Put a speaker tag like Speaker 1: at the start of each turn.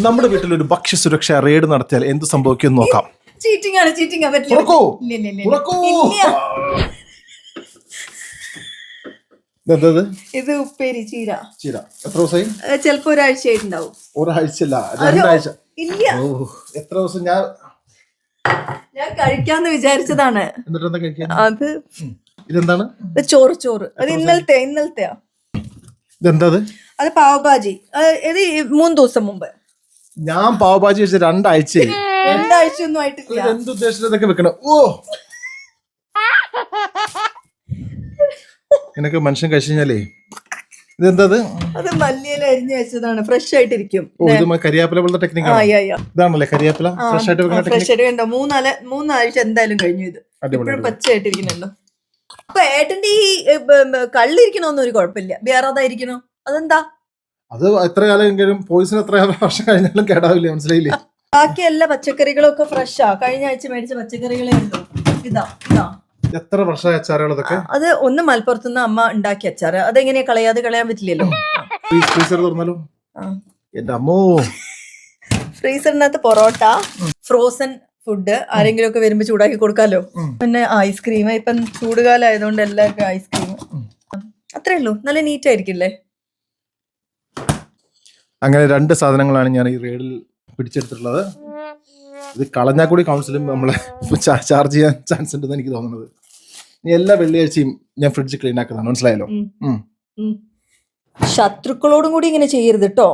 Speaker 1: നമ്മുടെ വീട്ടിൽ ഒരു ഭക്ഷ്യ സുരക്ഷ റെയ്ഡ് നടത്തിയാൽ എന്ത് സംഭവിക്കും നോക്കാം.
Speaker 2: ചീറ്റിംഗ് ആണ് പറ്റില്ല.
Speaker 1: തുറക്കൂ. ഇതെന്തത്?
Speaker 2: ഇത് ഉപ്പേരി ചീര.
Speaker 1: എത്ര ദിവസമായി?
Speaker 2: ചിലപ്പോ ഒരാഴ്ച ആയിട്ടുണ്ടാവും.
Speaker 1: ഒരാഴ്ചല്ല, 2 ആഴ്ച.
Speaker 2: ഇല്ല,
Speaker 1: എത്ര ദിവസം? ഞാൻ
Speaker 2: കഴിക്കാന്ന് വിചാരിച്ചതാണ്.
Speaker 1: എന്നിട്ട് എന്താ കഴിക്കാൻ?
Speaker 2: അത്
Speaker 1: ഇതെന്താണ്?
Speaker 2: ചോറ്. അത് ഇന്നലത്തെയാ.
Speaker 1: ഇതെന്താ?
Speaker 2: അത് പാവഭാജി. ഇത് 3 ദിവസം മുമ്പ്.
Speaker 1: ഞാൻ പാവഭാജി വെച്ച 2 ആഴ്ചയായി.
Speaker 2: 2 ആഴ്ചയൊന്നും ആയിട്ടില്ല.
Speaker 1: എന്തുദ്ദേശിച്ചതൊക്കെ വെക്കണം. ഓ, എന്നൊക്കെ മനുഷ്യൻ കഴിച്ചു കഴിഞ്ഞാലേ. ഇതെന്താ?
Speaker 2: അത് മല്ലിയില അരിഞ്ഞു വെച്ചതാണ്. ഫ്രഷ് ആയിട്ടിരിക്കും.
Speaker 1: കരിയാപ്പില പോലത്തെ ടെക്നിക്ക് ഇതാണല്ലേ? കരിയാപ്പില ഫ്രഷ് ആയിട്ട് വെക്കുന്ന ടെക്നിക്ക്.
Speaker 2: 3 ആഴ്ച എന്തായാലും കഴിഞ്ഞു. ഇത് ഇപ്പോഴും പച്ചയായിട്ടിരിക്കുന്നുണ്ടോ? അപ്പൊ ഏട്ടന്റെ ഈ കള്ളിരിക്കണോന്നും ഒരു കുഴപ്പമില്ല. വേറെ അതായിരിക്കണോ? അതെന്താ?
Speaker 1: അത് എത്ര കാലം പോയിസൺ എത്ര വർഷം കഴിഞ്ഞാലും കേടാവില്ല. മനസ്സിലായില്ലേ?
Speaker 2: ബാക്കി എല്ലാ പച്ചക്കറികളും ഒക്കെ ഫ്രഷാ. കഴിഞ്ഞ ആഴ്ച മേടിച്ച പച്ചക്കറികളേ ഉള്ളൂ. ഇതാ
Speaker 1: എത്ര വർഷമായ അച്ചാറുകൾ ഇതൊക്കെ?
Speaker 2: അത് ഒന്ന് മലപ്പുറത്തുനിന്ന് അമ്മ ഉണ്ടാക്കിയ അച്ചാറ്. അതെങ്ങനെയാ കളയാൻ പറ്റില്ലല്ലോ.
Speaker 1: ഫ്രീസർ തുറന്നാലോ? എന്റെ അമ്മോ.
Speaker 2: ഫ്രീസറിനകത്ത് പൊറോട്ട, ഫ്രോസൺ ഫുഡ് ആരെങ്കിലും ഒക്കെ വരുമ്പോ ചൂടാക്കി കൊടുക്കാലോ. പിന്നെ ഐസ്ക്രീം. ഇപ്പം ചൂടുകാലം ആയതുകൊണ്ട് എല്ലാവർക്കും ഐസ്ക്രീം. അത്രേ ഉള്ളൂ. നല്ല നീറ്റ് ആയിരിക്കില്ലേ?
Speaker 1: അങ്ങനെ 2 സാധനങ്ങളാണ് ഞാൻ ഈ റെയ്ഡിൽ പിടിച്ചെടുത്തിട്ടുള്ളത്. ഇത് കളഞ്ഞാൽ കൂടി കൗൺസിലും നമ്മളെ ചാർജ് ചെയ്യാൻ ചാൻസ് ഉണ്ടെന്ന് എനിക്ക് തോന്നുന്നത്. എല്ലാ വെള്ളിയാഴ്ചയും ഞാൻ ഫ്രിഡ്ജ് ക്ലീൻ ആക്കുന്നതാണ്. മനസ്സിലായല്ലോ?
Speaker 2: ശത്രുക്കളോടും കൂടി ഇങ്ങനെ ചെയ്യരുത് കേട്ടോ.